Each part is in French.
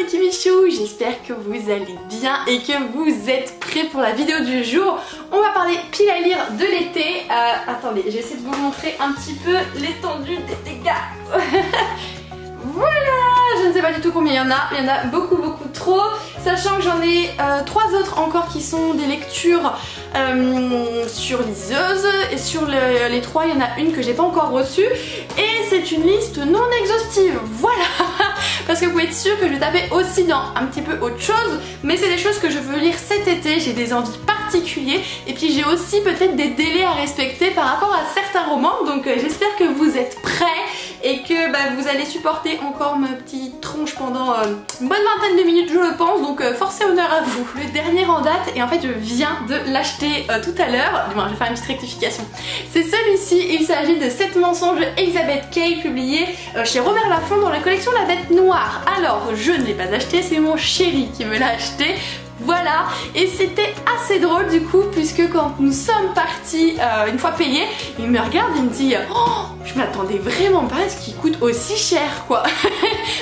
les Kimichou, j'espère que vous allez bien et que vous êtes prêts pour la vidéo du jour. On va parler pile à lire de l'été. Attendez, j'essaie de vous montrer un petit peu l'étendue des dégâts. Voilà, je ne sais pas du tout combien il y en a beaucoup trop, sachant que j'en ai 3 autres encore qui sont des lectures sur liseuse, et sur les 3 il y en a une que j'ai pas encore reçue, et c'est une liste non exhaustive, voilà. Parce que vous pouvez être sûr que je vais taper aussi dans un petit peu autre chose, mais c'est des choses que je veux lire cet été, j'ai des envies particulières, et puis j'ai aussi peut-être des délais à respecter par rapport à certains romans, donc j'espère que vous êtes prêts et que vous allez supporter encore ma petite tronche pendant une bonne vingtaine de minutes, je le pense, donc force et honneur à vous. Le dernier en date, et en fait je viens de l'acheter tout à l'heure, du moins je vais faire une petite rectification, c'est celui-ci. Il s'agit de 7 mensonges Elizabeth Kay, publié chez Robert Laffont dans la collection La Bête Noire. Alors je ne l'ai pas acheté, c'est mon chéri qui me l'a acheté. Voilà, et c'était assez drôle du coup, puisque quand nous sommes partis une fois payés, il me regarde et il me dit oh, je m'attendais vraiment pas à ce qu'il coûte aussi cher quoi.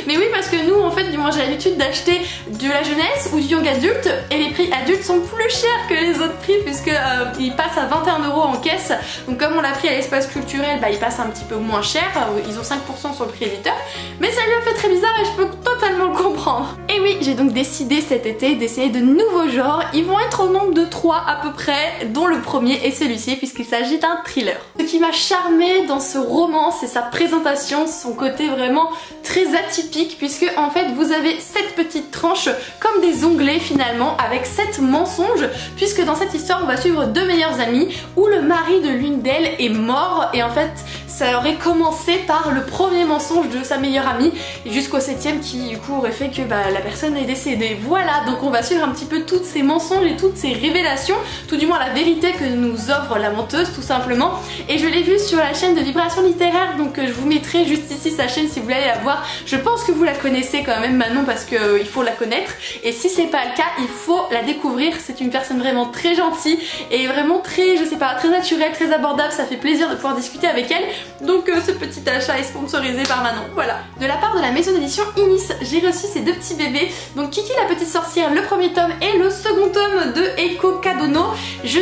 Mais oui, parce que nous en fait, du moins j'ai l'habitude d'acheter de la jeunesse ou du young adulte, et les prix adultes sont plus chers que les autres prix, puisque ils passent à 21 € en caisse. Donc comme on l'a pris à l'espace culturel, il passe un petit peu moins cher, ils ont 5% sur le prix éditeur, mais ça lui a fait très bizarre et je peux totalement le comprendre. Et oui, j'ai donc décidé cet été d'essayer de nouveaux genres. Ils vont être au nombre de 3 à peu près, dont le premier est celui-ci, puisqu'il s'agit d'un thriller. Ce qui m'a charmé dans ce roman, c'est sa présentation, son côté vraiment très atypique, puisque en fait vous avez 7 petites tranches comme des onglets finalement, avec 7 mensonges, puisque dans cette histoire on va suivre 2 meilleures amies où le mari de l'une d'elles est mort, et en fait ça aurait commencé par le premier mensonge de sa meilleure amie jusqu'au 7e qui du coup aurait fait que la personne est décédée. Voilà, donc on va suivre un petit peu toutes ces mensonges et toutes ces révélations, tout du moins la vérité que nous offre la menteuse tout simplement. Et je l'ai vue sur la chaîne de Vibration Littéraire, donc je vous mettrai juste ici sa chaîne si vous voulez aller la voir. Je pense que vous la connaissez quand même Manon, parce qu'il faut la connaître, et si c'est pas le cas il faut la découvrir. C'est une personne vraiment très gentille et vraiment très, je sais pas, très naturelle, très abordable, ça fait plaisir de pouvoir discuter avec elle. Donc ce petit achat est sponsorisé par Manon, voilà. De la part de la maison d'édition Inis, j'ai reçu ces 2 petits bébés, donc Kiki la petite sorcière, le premier tome, et le second tome de Eiko Kadono. Je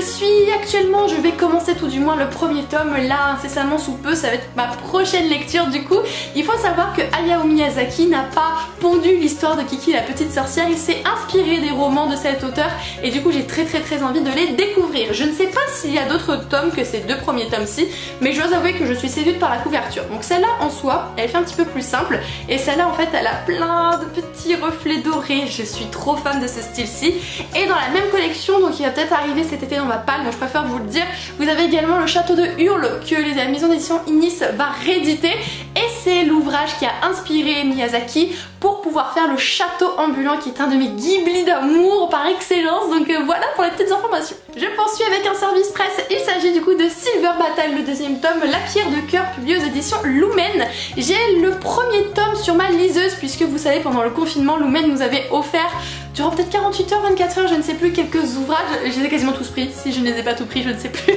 vais commencer tout du moins le premier tome là incessamment sous peu, ça va être ma prochaine lecture du coup. Il faut savoir que Hayao Miyazaki n'a pas pondu l'histoire de Kiki la petite sorcière, il s'est inspiré des romans de cet auteur, et du coup j'ai très envie de les découvrir. Je ne sais pas s'il y a d'autres tomes que ces 2 premiers tomes-ci, mais je dois avouer que je suis séduite par la couverture. Donc celle-là en soi, elle fait un petit peu plus simple, et celle-là en fait elle a plein de petits reflets dorés, je suis trop fan de ce style-ci. Et dans la même collection, donc il va peut-être arriver cet été dans ma palle, donc je préfère vous le dire, vous avez également le château de Hurle que la maison d'édition Inis va rééditer, et c'est l'ouvrage qui a inspiré Miyazaki pour pouvoir faire le château ambulant, qui est un de mes Ghibli d'amour par excellence. Donc voilà pour les petites informations. Je poursuis avec un service presse, il s'agit du coup de Silver Battle, le 2e tome, La pierre de cœur, publié aux éditions Lumen. J'ai le premier tome sur ma liseuse, puisque vous savez pendant le confinement Lumen nous avait offert durant peut-être 48 heures, 24 heures, je ne sais plus, quelques ouvrages. Je les ai quasiment tous pris, si je ne les ai pas tous pris je ne sais plus.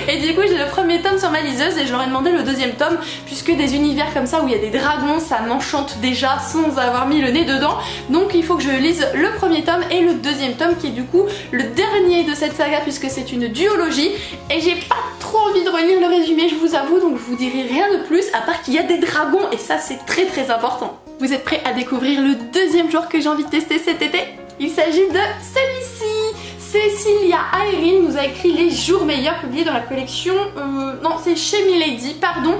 Et du coup j'ai le premier tome sur ma liseuse, et je leur ai demandé le 2e tome, puisque des univers comme ça où il y a des dragons, ça m'enchante déjà sans avoir mis le nez dedans. Donc il faut que je lise le premier tome et le 2e tome, qui est du coup le dernier de cette saga, puisque c'est une duologie, et j'ai pas trop envie de relire le résumé, je vous avoue, donc je vous dirai rien de plus à part qu'il y a des dragons, et ça c'est très important. Vous êtes prêts à découvrir le 2e genre que j'ai envie de tester cet été? Il s'agit de celui-ci. Cécilia Aérine nous a écrit Les Jours Meilleurs, publié dans la collection... non, c'est chez Milady, pardon.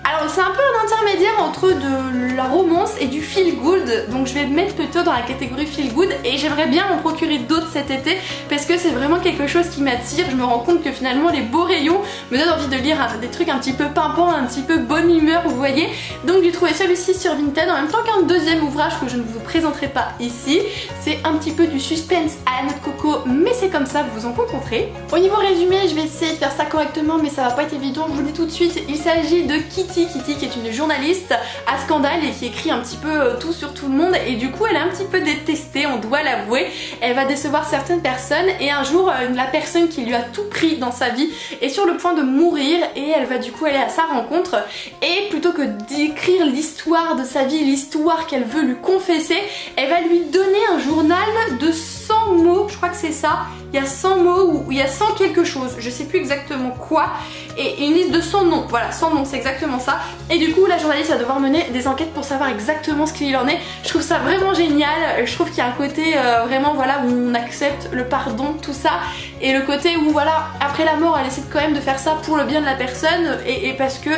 Alors c'est un peu un intermédiaire entre de la romance et du feel good, donc je vais me mettre plutôt dans la catégorie feel good, et j'aimerais bien en procurer d'autres cet été parce que c'est vraiment quelque chose qui m'attire. Je me rends compte que finalement les beaux rayons me donnent envie de lire des trucs un petit peu pimpants, un petit peu bonne humeur, vous voyez. Donc j'ai trouvé celui-ci sur Vinted en même temps qu'un 2e ouvrage que je ne vous présenterai pas ici. C'est un petit peu du suspense à la noix de coco, mais c'est comme ça, vous en rencontrez. Au niveau résumé, je vais essayer de faire ça correctement, mais ça va pas être évident, je vous le dis tout de suite. Il s'agit de Kitty Kitty qui est une journaliste à scandale et qui écrit un petit peu tout sur tout le monde, et du coup elle est un petit peu détestée, on doit l'avouer. Elle va décevoir certaines personnes et un jour la personne qui lui a tout pris dans sa vie est sur le point de mourir et elle va du coup aller à sa rencontre, et plutôt que d'écrire l'histoire de sa vie, l'histoire qu'elle veut lui confesser, elle va lui donner un journal de 100 mots, je crois que c'est ça. Il y a 100 mots ou il y a 100 quelque chose, je sais plus exactement quoi, et une liste de 100 noms, voilà 100 noms, c'est exactement ça. Et du coup la journaliste va devoir mener des enquêtes pour savoir exactement ce qu'il en est. Je trouve ça vraiment génial, je trouve qu'il y a un côté vraiment voilà où on accepte le pardon, tout ça, et le côté où voilà après la mort elle essaie quand même de faire ça pour le bien de la personne, et parce que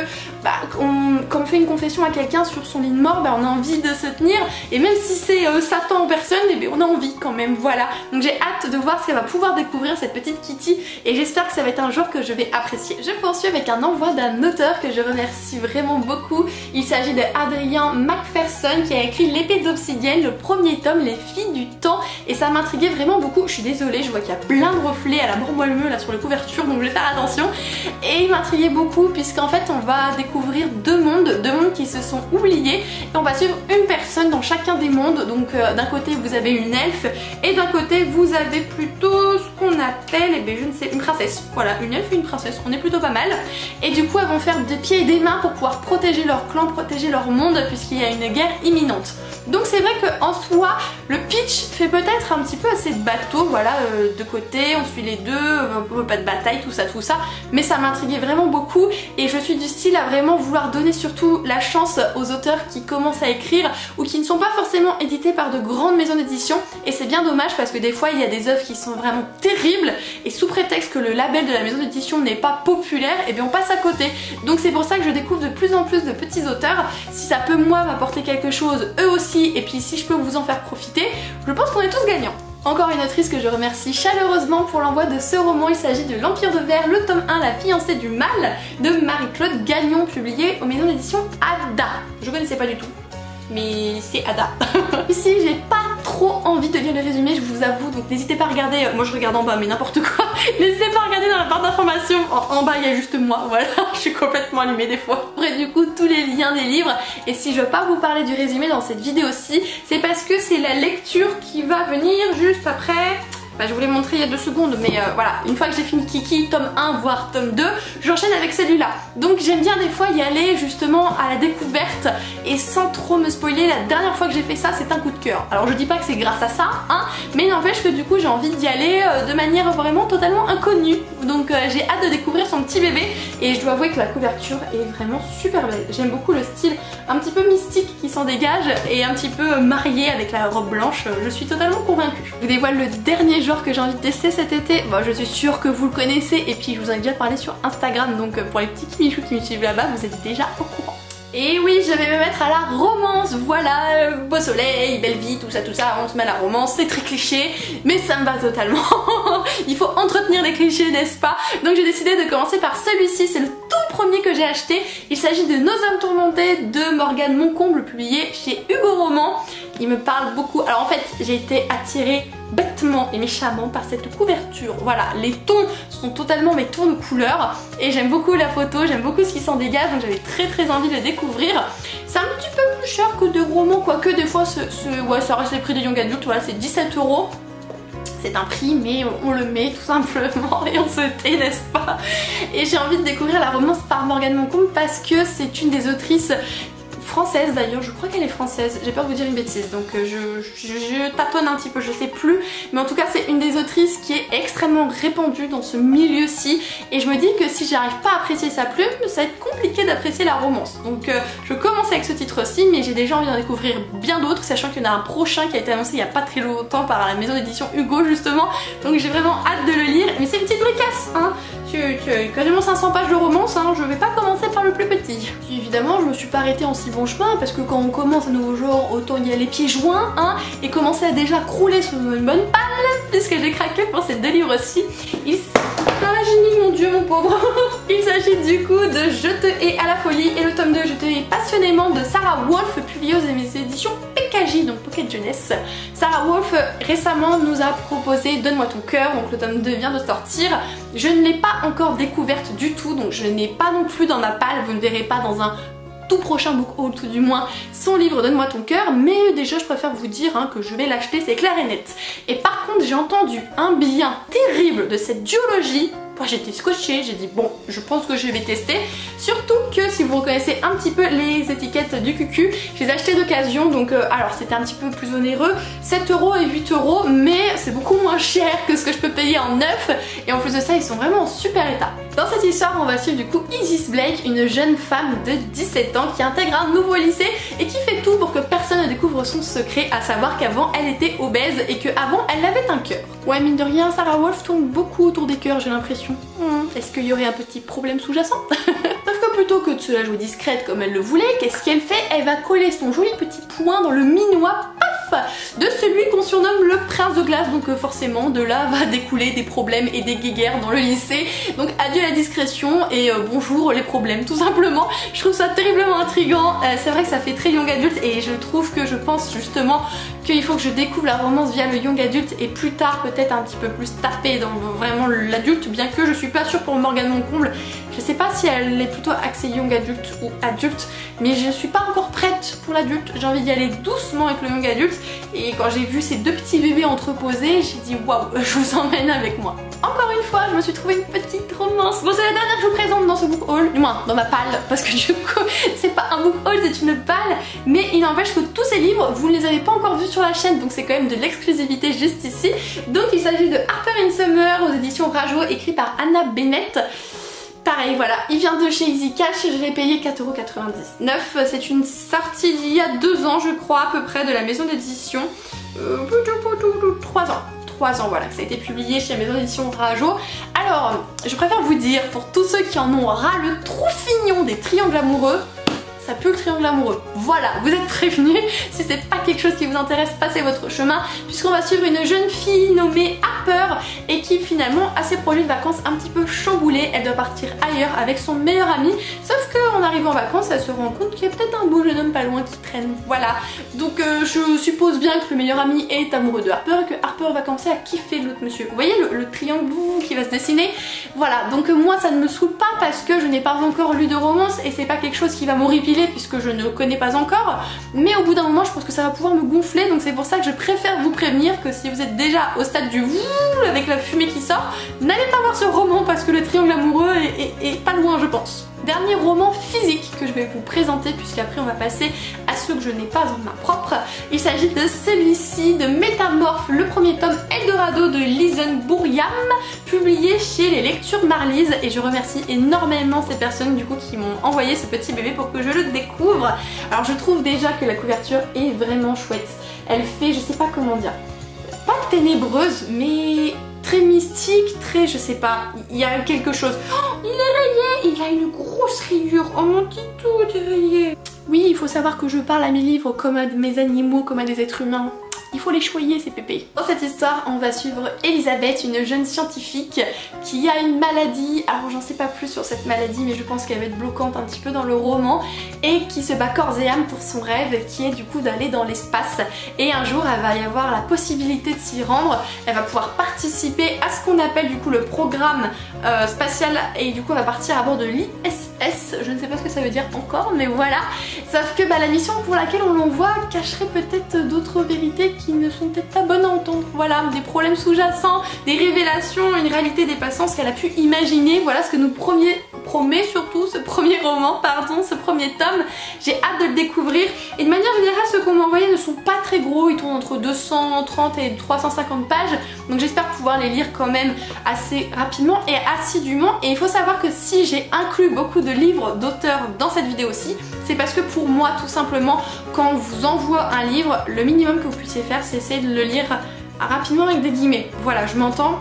bah, quand on fait une confession à quelqu'un sur son lit de mort, bah, on a envie de se tenir, et même si c'est Satan en personne, et bien, on a envie quand même, voilà. Donc j'ai hâte de voir ce qu'elle va pouvoir découvrir, cette petite Kitty, et j'espère que ça va être un jour que je vais apprécier. Je poursuis avec un envoi d'un auteur que je remercie vraiment beaucoup. Il s'agit de Adrian Macpherson qui a écrit L'épée d'obsidienne, le premier tome, Les filles du temps, et ça m'intriguait vraiment beaucoup. Je suis désolée, je vois qu'il y a plein de reflets à la mort moelleux là sur la couverture, donc je vais faire attention. Et il m'intriguait beaucoup puisqu'en fait on va découvrir deux mondes qui se sont oubliés, et on va suivre une personne dans chacun des mondes. Donc d'un côté vous avez une elfe et d'un côté vous avez plutôt ce qu'on appelle, eh bien, je ne sais, une princesse. Voilà, une elfe et une princesse, on est plutôt pas mal. Et du coup elles vont faire des pieds et des mains pour pouvoir protéger leur clan, protéger leur monde, puisqu'il y a une guerre imminente. Donc c'est vrai qu'en soi le pitch fait peut-être un petit peu assez de bateau, voilà, de côté on suit les deux, un peu pas de bataille, tout ça, mais ça m'intriguait vraiment beaucoup, et je suis du style à vraiment vouloir donner surtout la chance aux auteurs qui commencent à écrire ou qui ne sont pas forcément édités par de grandes maisons d'édition, et c'est bien dommage parce que des fois il y a des œuvres qui sont vraiment terribles et sous prétexte que le label de la maison d'édition n'est pas populaire, et bien on passe à côté. Donc c'est pour ça que je découvre de plus en plus de petits auteurs. Si ça peut moi m'apporter quelque chose, eux aussi, et puis si je peux vous en faire profiter, je pense qu'on est tous gagnants. Encore une autrice que je remercie chaleureusement pour l'envoi de ce roman. Il s'agit de L'Empire de Verre, le tome 1, La fiancée du mal, de Marie-Claude Gagnon, publié aux maisons d'édition Ada. Je connaissais pas du tout, mais c'est Ada. Ici j'ai pas trop envie de lire le résumé, je vous avoue, donc n'hésitez pas à regarder, moi je regarde en bas mais n'importe quoi, n'hésitez pas à regarder dans la barre d'informations, en bas il y a juste moi, voilà, je suis complètement allumée des fois. J'aurai du coup tous les liens des livres, et si je veux pas vous parler du résumé dans cette vidéo-ci, c'est parce que c'est la lecture qui va venir juste après. Bah, je vous l'ai montré il y a 2 secondes, mais voilà, une fois que j'ai fini Kiki, tome 1 voire tome 2, j'enchaîne avec celui-là. Donc j'aime bien des fois y aller justement à la découverte et sans trop me spoiler. La dernière fois que j'ai fait ça, c'est un coup de cœur. Alors je dis pas que c'est grâce à ça, hein, mais n'empêche que du coup j'ai envie d'y aller de manière vraiment totalement inconnue. Donc j'ai hâte de découvrir son petit bébé, et je dois avouer que la couverture est vraiment super belle. J'aime beaucoup le style un petit peu mystique qui s'en dégage et un petit peu marié avec la robe blanche. Je suis totalement convaincue. Je vous dévoile le dernier genre que j'ai envie de tester cet été. Bon, je suis sûre que vous le connaissez, et puis je vous en ai déjà parlé sur Instagram, donc pour les petits kimichous qui me suivent là-bas, vous êtes déjà au courant. Et oui, je vais me mettre à la romance, voilà, beau soleil, belle vie, tout ça, on se met à la romance, c'est très cliché, mais ça me va totalement. Il faut entretenir les clichés, n'est-ce pas? Donc j'ai décidé de commencer par celui-ci, c'est le tout premier que j'ai acheté. Il s'agit de Nos âmes tourmentées de Morgane Moncomble, publié chez Hugo Roman. Il me parle beaucoup, alors en fait j'ai été attirée bêtement et méchamment par cette couverture. Voilà, les tons sont totalement mes tons de couleur, et j'aime beaucoup la photo, j'aime beaucoup ce qui s'en dégage, donc j'avais très envie de le découvrir. C'est un petit peu plus cher que des romans, quoique des fois ouais, ça reste les prix des young adultes, voilà, c'est 17 €. C'est un prix, mais on le met tout simplement et on se tait, n'est-ce pas? Et j'ai envie de découvrir la romance par Morgane Moncomble parce que c'est une des autrices française d'ailleurs, je crois qu'elle est française, j'ai peur de vous dire une bêtise, donc je tâtonne un petit peu, je sais plus, mais en tout cas c'est une des autrices qui est extrêmement répandue dans ce milieu-ci, et je me dis que si j'arrive pas à apprécier sa plume, ça va être compliqué d'apprécier la romance. Donc je commence avec ce titre-ci, mais j'ai déjà envie d'en découvrir bien d'autres, sachant qu'il y en a un prochain qui a été annoncé il y a pas très longtemps par la maison d'édition Hugo justement, donc j'ai vraiment hâte de le lire, mais c'est une petite bricasse, hein. Quasiment 500 pages de romance, hein. Je vais pas commencer par le plus petit. Puis évidemment je me suis pas arrêtée en si bon chemin, parce que quand on commence un nouveau genre, autant y aller pieds joints, hein, et commencer à déjà crouler sur une bonne palle, puisque j'ai craqué pour ces 2 livres-ci. Ah, génie, mon dieu, mon pauvre. Il s'agit du coup de Je te hais à la folie, et le tome 2 Je te hais passionnément de Sarah Wolf, publié aux éditions PKJ, donc Pocket Jeunesse. Sarah Wolf récemment nous a proposé Donne-moi ton cœur, donc le tome 2 vient de sortir. Je ne l'ai pas encore découverte du tout, donc je n'ai pas non plus dans ma palle, vous ne verrez pas dans un tout prochain book haul, tout du moins son livre Donne-moi ton cœur, mais déjà je préfère vous dire que je vais l'acheter, c'est clair et net. Et par contre j'ai entendu un bien terrible de cette duologie. J'étais scotchée, j'ai dit bon, je pense que je vais tester. Surtout que si vous reconnaissez un petit peu les étiquettes du QQ, je les ai achetées d'occasion, donc alors c'était un petit peu plus onéreux, 7 € et 8 €, mais c'est beaucoup moins cher que ce que je peux payer en neuf, et en plus de ça ils sont vraiment en super état. Dans cette histoire on va suivre du coup Isis Blake, une jeune femme de 17 ans qui intègre un nouveau lycée et qui fait tout pour que personne ne découvre son secret, à savoir qu'avant elle était obèse et qu'avant elle avait un cœur. Ouais, mine de rien, Sarah Wolf tourne beaucoup autour des cœurs, j'ai l'impression. Est-ce qu'il y aurait un petit problème sous-jacent? Sauf que plutôt que de se la jouer discrète comme elle le voulait, qu'est-ce qu'elle fait? Elle va coller son joli petit poing dans le minois, paf, de celui qu'on surnomme le prince de glace, donc forcément de là va découler des problèmes et des guéguerres dans le lycée. Donc adieu la discrétion et bonjour les problèmes, tout simplement. Je trouve ça terriblement intriguant, c'est vrai que ça fait très young adulte et je pense justement qu'il faut que je découvre la romance via le young adulte et plus tard peut-être un petit peu plus taper dans vraiment l'adulte, bien que je suis pas sûre pour Morgane Moncomble. Je sais pas si elle est plutôt axée young adulte ou adulte, mais je suis pas encore prête pour l'adulte. J'ai envie d'y aller doucement avec le young adulte, et quand j'ai vu ces deux petits bébés entreposés, j'ai dit waouh, je vous emmène avec moi. Encore une fois, je me suis trouvé une petite romance. Bon, c'est la dernière que je vous présente dans ce book haul, du moins dans ma palle, parce que du coup c'est pas un book haul, c'est une palle, mais il n'empêche que tous ces livres vous ne les avez pas encore vus sur la chaîne, donc c'est quand même de l'exclusivité juste ici. Donc il s'agit de Harper in Summer aux éditions Rajo, écrit par Anna Bennett. Pareil, voilà, il vient de chez Easy Cash et je l'ai payé 4,99 €. C'est une sortie d'il y a 2 ans, je crois, à peu près, de la maison d'édition. 3 ans. 3 ans, voilà, que ça a été publié chez la maison d'édition Rajo. Alors, je préfère vous dire, pour tous ceux qui en ont ras le trou fignon des triangles amoureux, ça pue le triangle amoureux. Voilà, vous êtes prévenus. Si c'est pas quelque chose qui vous intéresse, passez votre chemin, puisqu'on va suivre une jeune fille nommée Harper et qui finalement a ses projets de vacances un petit peu chamboulés. Elle doit partir ailleurs avec son meilleur ami, sauf qu'en arrivant en vacances, elle se rend compte qu'il y a peut-être un beau jeune homme pas loin qui traîne. Voilà, donc je suppose bien que le meilleur ami est amoureux de Harper et que Harper va commencer à kiffer l'autre monsieur. Vous voyez le triangle qui va se dessiner? Voilà, donc moi ça ne me saoule pas parce que je n'ai pas encore lu de romance et c'est pas quelque chose qui va m'horripiler puisque je ne le connais pas encore, mais au bout d'un moment je pense que ça va pouvoir me gonfler, donc c'est pour ça que je préfère vous prévenir que si vous êtes déjà au stade du wouh avec la fumée qui sort, n'allez pas voir ce roman parce que le triangle amoureux est pas loin, je pense. Dernier roman physique que je vais vous présenter, puisqu'après on va passer à ceux que je n'ai pas en main propre. Il s'agit de celui-ci, de Métamorphe, le premier tome Eldorado de Lizen Bouriam, publié chez les Lectures Marlies, et je remercie énormément ces personnes du coup qui m'ont envoyé ce petit bébé pour que je le découvre. Alors je trouve déjà que la couverture est vraiment chouette. Elle fait, je sais pas comment dire, pas ténébreuse, mais très mystique, très je sais pas, il y a quelque chose. Oh, il est rayé, il a une grosse rayure, oh mon petit tout est rayé. Oui, il faut savoir que je parle à mes livres comme à mes animaux, comme à des êtres humains. Il faut les choyer ces pépés. Dans cette histoire, on va suivre Elisabeth, une jeune scientifique qui a une maladie. Alors j'en sais pas plus sur cette maladie, mais je pense qu'elle va être bloquante un petit peu dans le roman, et qui se bat corps et âme pour son rêve, qui est du coup d'aller dans l'espace. Et un jour, elle va y avoir la possibilité de s'y rendre. Elle va pouvoir participer à ce qu'on appelle du coup le programme spatial, et du coup elle va partir à bord de l'ISS. Je ne sais pas ce que ça veut dire encore, mais voilà. Sauf que la mission pour laquelle on l'envoie cacherait peut-être d'autres vérités qui ne sont peut-être pas bonnes à entendre. Voilà, des problèmes sous-jacents, des révélations, une réalité dépassant ce qu'elle a pu imaginer. Voilà ce que nous promet surtout ce premier roman, pardon, ce premier tome. J'ai hâte de le découvrir. Et de manière générale, ceux qu'on m'a envoyés ne sont pas très gros, ils tournent entre 230 et 350 pages. Donc j'espère pouvoir les lire quand même assez rapidement et assidûment. Et il faut savoir que si j'ai inclus beaucoup de livres d'auteurs dans cette vidéo-ci, c'est parce que pour moi, tout simplement, quand on vous envoie un livre, le minimum que vous puissiez faire, c'est essayer de le lire rapidement avec des guillemets. Voilà, je m'entends.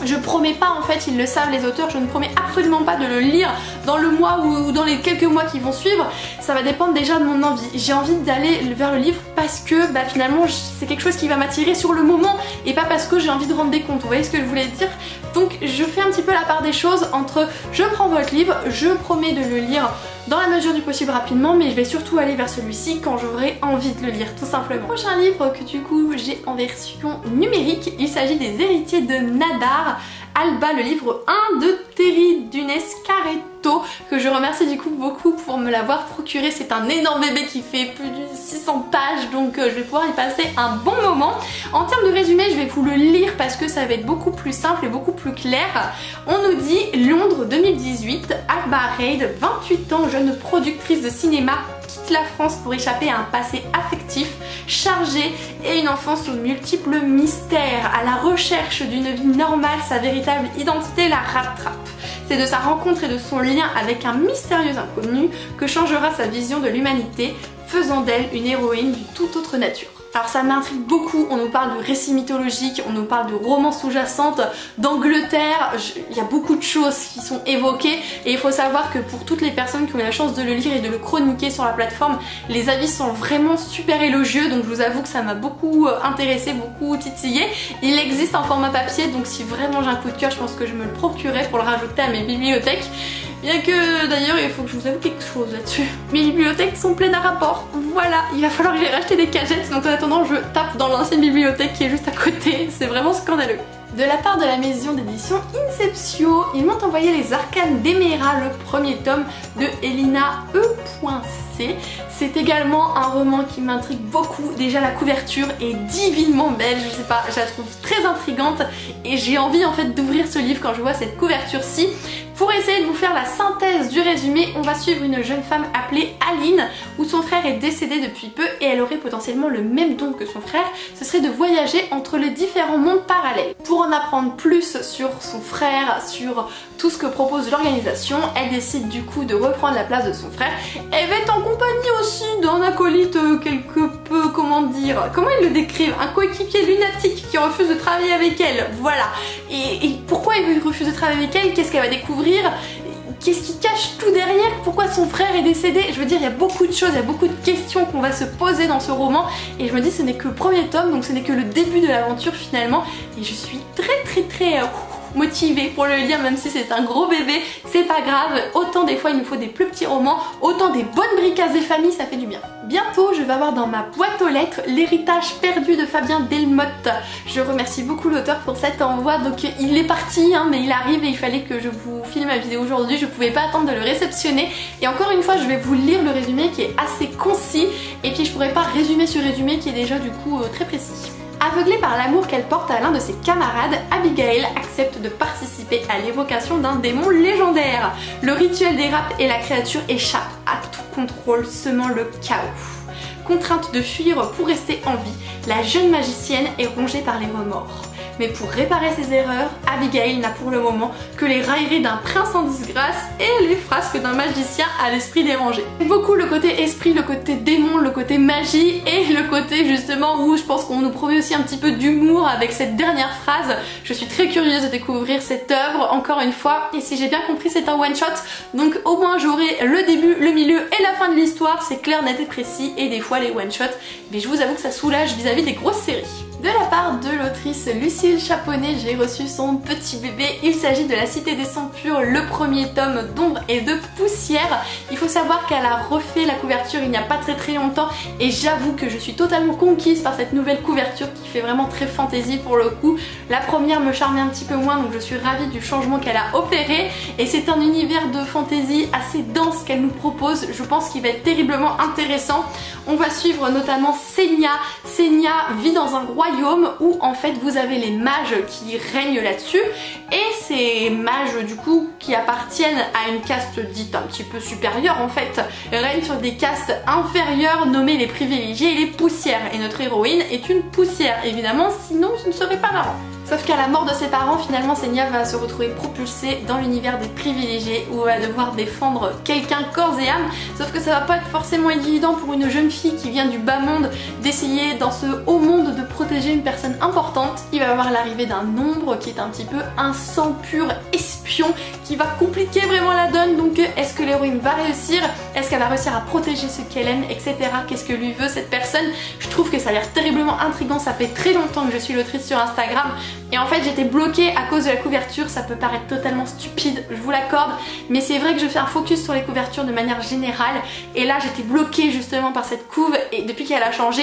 Je promets pas, en fait, ils le savent les auteurs, je ne promets absolument pas de le lire dans le mois ou dans les quelques mois qui vont suivre. Ça va dépendre déjà de mon envie. J'ai envie d'aller vers le livre parce que finalement c'est quelque chose qui va m'attirer sur le moment et pas parce que j'ai envie de rendre des comptes. Vous voyez ce que je voulais dire? Donc je fais un petit peu la part des choses entre je prends votre livre, je promets de le lire dans la mesure du possible rapidement, mais je vais surtout aller vers celui-ci quand j'aurai envie de le lire, tout simplement. Le prochain livre que du coup j'ai en version numérique, il s'agit des Héritiers de Nadar. Alba, le livre 1 de Terry Dunes-Caretto, que je remercie du coup beaucoup pour me l'avoir procuré. C'est un énorme bébé qui fait plus de 600 pages, donc je vais pouvoir y passer un bon moment. En termes de résumé, je vais vous le lire parce que ça va être beaucoup plus simple et beaucoup plus clair. On nous dit Londres 2018, Alba Reid, 28 ans, jeune productrice de cinéma, quitte la France pour échapper à un passé affectif chargé et une enfance aux multiples mystères. À la recherche d'une vie normale, sa véritable identité la rattrape. C'est de sa rencontre et de son lien avec un mystérieux inconnu que changera sa vision de l'humanité, faisant d'elle une héroïne d'une toute autre nature. Alors ça m'intrigue beaucoup, on nous parle de récits mythologiques, on nous parle de romans sous-jacentes, d'Angleterre, il y a beaucoup de choses qui sont évoquées et il faut savoir que pour toutes les personnes qui ont eu la chance de le lire et de le chroniquer sur la plateforme, les avis sont vraiment super élogieux, donc je vous avoue que ça m'a beaucoup intéressé, beaucoup titillé. Il existe en format papier, donc si vraiment j'ai un coup de cœur, je pense que je me le procurerai pour le rajouter à mes bibliothèques. Bien que d'ailleurs il faut que je vous avoue quelque chose là-dessus. Mes bibliothèques sont pleines à rapports. Voilà, il va falloir que j'aille racheter des cagettes, donc en attendant je tape dans l'ancienne bibliothèque qui est juste à côté. C'est vraiment scandaleux. De la part de la maison d'édition Inceptio, ils m'ont envoyé Les Arcanes d'Emera, le premier tome de Elina E.C. C'est également un roman qui m'intrigue beaucoup. Déjà la couverture est divinement belle, je sais pas, je la trouve très intrigante et j'ai envie en fait d'ouvrir ce livre quand je vois cette couverture-ci. Pour essayer de vous faire la synthèse du résumé, on va suivre une jeune femme appelée Aline, où son frère est décédé depuis peu et elle aurait potentiellement le même don que son frère, ce serait de voyager entre les différents mondes parallèles. Pour en apprendre plus sur son frère, sur tout ce que propose l'organisation, elle décide du coup de reprendre la place de son frère. Elle va être en compagnie aussi d'un acolyte quelque peu, comment ils le décrivent, un coéquipier lunatique qui refuse de travailler avec elle, voilà. Et pourquoi il refuse de travailler avec elle? Qu'est-ce qu'elle va découvrir? Qu'est-ce qui cache tout derrière? Pourquoi son frère est décédé? Je veux dire, il y a beaucoup de choses, il y a beaucoup de questions qu'on va se poser dans ce roman et je me dis ce n'est que le premier tome, donc ce n'est que le début de l'aventure finalement et je suis très motivée pour le lire, même si c'est un gros bébé, c'est pas grave, autant des fois il nous faut des plus petits romans, autant des bonnes bricasses des familles, ça fait du bien. Bientôt je vais avoir dans ma boîte aux lettres L'héritage perdu de Fabien Delmotte. Je remercie beaucoup l'auteur pour cet envoi, donc il est parti hein, mais il arrive et il fallait que je vous filme ma vidéo aujourd'hui, je pouvais pas attendre de le réceptionner et encore une fois je vais vous lire le résumé qui est assez concis et puis je pourrais pas résumer ce résumé qui est déjà du coup très précis. Aveuglée par l'amour qu'elle porte à l'un de ses camarades, Abigail accepte de participer à l'évocation d'un démon légendaire. Le rituel dérape et la créature échappe à tout contrôle, semant le chaos. Contrainte de fuir pour rester en vie, la jeune magicienne est rongée par les remords. Mais pour réparer ses erreurs, Abigail n'a pour le moment que les railleries d'un prince en disgrâce et les frasques d'un magicien à l'esprit dérangé. Beaucoup le côté esprit, le côté démon, le côté magie et le côté justement où je pense qu'on nous promet aussi un petit peu d'humour avec cette dernière phrase. Je suis très curieuse de découvrir cette œuvre encore une fois et si j'ai bien compris c'est un one shot donc au moins j'aurai le début, le milieu et la fin de l'histoire, c'est clair, net et précis et des fois les one shots, mais je vous avoue que ça soulage vis-à-vis des grosses séries. De la part de l'autrice Lucille Chaponnet, j'ai reçu son petit bébé. Il s'agit de La Cité des Sangs Purs, le premier tome d'Ombre et de Poussière. Il faut savoir qu'elle a refait la couverture il n'y a pas très longtemps et j'avoue que je suis totalement conquise par cette nouvelle couverture qui fait vraiment très fantasy pour le coup. La première me charmait un petit peu moins donc je suis ravie du changement qu'elle a opéré et c'est un univers de fantasy assez dense qu'elle nous propose. Je pense qu'il va être terriblement intéressant. On va suivre notamment Senya. Senya vit dans un royaume où en fait vous avez les mages qui règnent là-dessus et ces mages du coup qui appartiennent à une caste dite un petit peu supérieure en fait règnent sur des castes inférieures nommées les privilégiés et les poussières et notre héroïne est une poussière évidemment sinon ce ne serait pas marrant. Sauf qu'à la mort de ses parents, finalement Senya va se retrouver propulsée dans l'univers des privilégiés où elle va devoir défendre quelqu'un corps et âme. Sauf que ça va pas être forcément évident pour une jeune fille qui vient du bas monde d'essayer dans ce haut monde de protéger une personne importante. Il va y avoir l'arrivée d'un ombre qui est un petit peu un sang pur espion qui va compliquer vraiment la donne. Donc est-ce que l'héroïne va réussir? Est-ce qu'elle va réussir à protéger ce qu'elle aime, etc. Qu'est-ce que lui veut cette personne? Je trouve que ça a l'air terriblement intriguant. Ça fait très longtemps que je suis l'autrice sur Instagram. Et en fait j'étais bloquée à cause de la couverture, ça peut paraître totalement stupide, je vous l'accorde, mais c'est vrai que je fais un focus sur les couvertures de manière générale et là j'étais bloquée justement par cette couve et depuis qu'elle a changé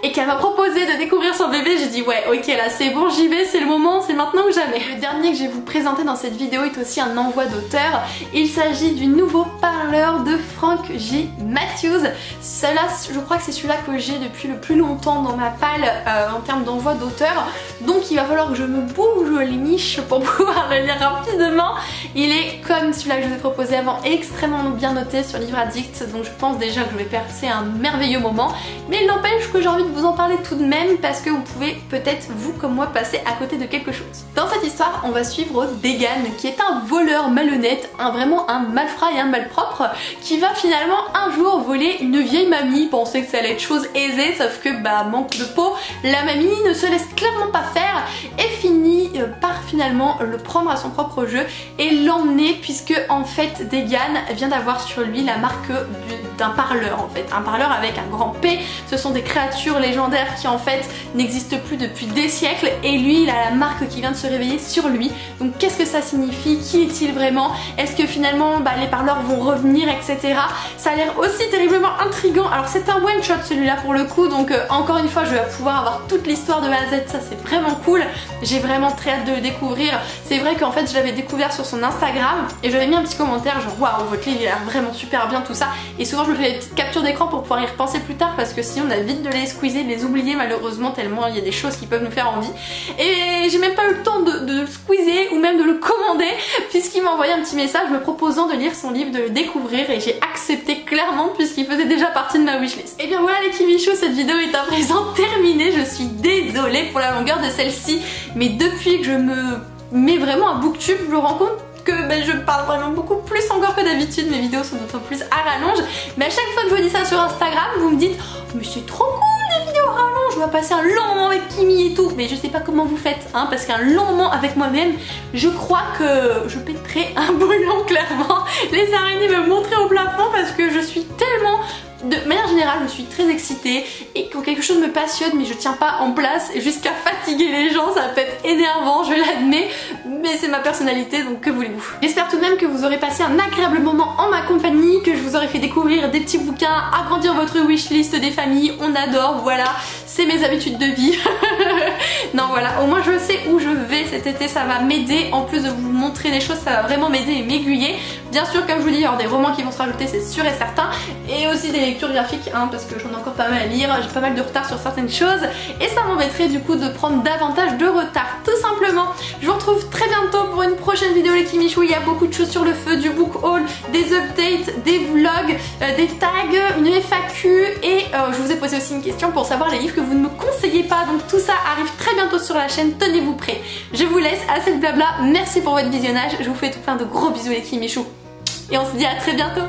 et qu'elle m'a proposé de découvrir son son bébé, j'ai dit ouais ok là c'est bon, j'y vais, c'est le moment, c'est maintenant ou jamais. Le dernier que je vais vous présenter dans cette vidéo est aussi un envoi d'auteur. Il s'agit du nouveau parleur de Frank J. Matthews. Cela, je crois que c'est celui-là que j'ai depuis le plus longtemps dans ma palle en termes d'envoi d'auteur. Donc il va falloir que je me bouge les miches pour pouvoir le lire rapidement. Il est comme celui-là que je vous ai proposé avant, extrêmement bien noté sur Livre Addict, donc je pense déjà que je vais passer un merveilleux moment. Mais il n'empêche que j'ai envie de vous en parler tout de même parce que vous pouvez peut-être vous comme moi passer à côté de quelque chose. Dans cette histoire on va suivre Degan qui est un voleur malhonnête, vraiment un malfrat et un malpropre qui va finalement un jour voler une vieille mamie, penser que ça allait être chose aisée, sauf que bah manque de peau, la mamie ne se laisse clairement pas faire et finit par finalement le prendre à son propre jeu et l'emmener, puisque en fait Degan vient d'avoir sur lui la marque d'un parleur, en fait, un parleur avec un grand P. Ce sont des créatures légendaires qui en fait n'existent plus depuis des siècles et lui il a la marque qui vient de se réveiller sur lui. Donc qu'est-ce que ça signifie? Qui est-il vraiment? Est-ce que finalement les parleurs vont revenir, etc. Ça a l'air aussi terriblement intriguant. Alors c'est un one shot celui-là pour le coup, donc encore une fois je vais pouvoir avoir toute l'histoire de A à Z, ça c'est vraiment cool. J'ai vraiment très hâte de le découvrir. C'est vrai qu'en fait je l'avais découvert sur son Instagram et j'avais mis un petit commentaire genre waouh votre livre il a l'air vraiment super bien tout ça, et souvent je me fais des petites captures d'écran pour pouvoir y repenser plus tard parce que sinon on a vite de les squeezer, de les oublier malheureusement tellement il y a des choses qui peuvent nous faire envie, et j'ai même pas eu le temps de le squeezer ou même de le commander puisqu'il m'a envoyé un petit message me proposant de lire son livre, de le découvrir, et j'ai accepté clairement puisqu'il faisait déjà partie de ma wishlist. Et bien voilà les Kimichou, cette vidéo est à présent terminée, je suis désolée pour la longueur de celle-ci, mais depuis que je me mets vraiment un booktube, je me rends compte que je parle vraiment beaucoup plus encore que d'habitude, mes vidéos sont d'autant plus à rallonge, mais à chaque fois que je vous dis ça sur Instagram, vous me dites oh, mais c'est trop cool les vidéos à rallonge, on va passer un long moment avec Kimi et tout, mais je sais pas comment vous faites, hein, parce qu'un long moment avec moi-même, je crois que je pèterai un boulon clairement, les araignées me montraient au plafond parce que je suis tellement... De manière générale, je suis très excitée et quand quelque chose me passionne mais je tiens pas en place jusqu'à fatiguer les gens, ça peut être énervant, je l'admets, mais c'est ma personnalité donc que voulez-vous. J'espère tout de même que vous aurez passé un agréable moment en ma compagnie, que je vous aurai fait découvrir des petits bouquins, agrandir votre wishlist des familles, on adore, voilà, c'est mes habitudes de vie. Non voilà, au moins je sais où je vais cet été, ça va m'aider, en plus de vous montrer des choses, ça va vraiment m'aider et m'aiguiller. Bien sûr comme je vous dis, il y aura des romans qui vont se rajouter, c'est sûr et certain, et aussi des lectures graphiques hein, parce que j'en ai encore pas mal à lire, j'ai pas mal de retard sur certaines choses et ça m'embêterait du coup de prendre davantage de retard tout simplement. Je vous retrouve très bientôt pour une prochaine vidéo les Kimichou, il y a beaucoup de choses sur le feu, du book haul, des updates, des vlogs, des tags, une FAQ et je vous ai posé aussi une question pour savoir les livres que vous ne me conseillez pas, donc tout ça arrive très bientôt sur la chaîne, tenez-vous prêts. Je vous laisse, assez de blabla, merci pour votre visionnage, je vous fais tout plein de gros bisous les Kimichou et on se dit à très bientôt.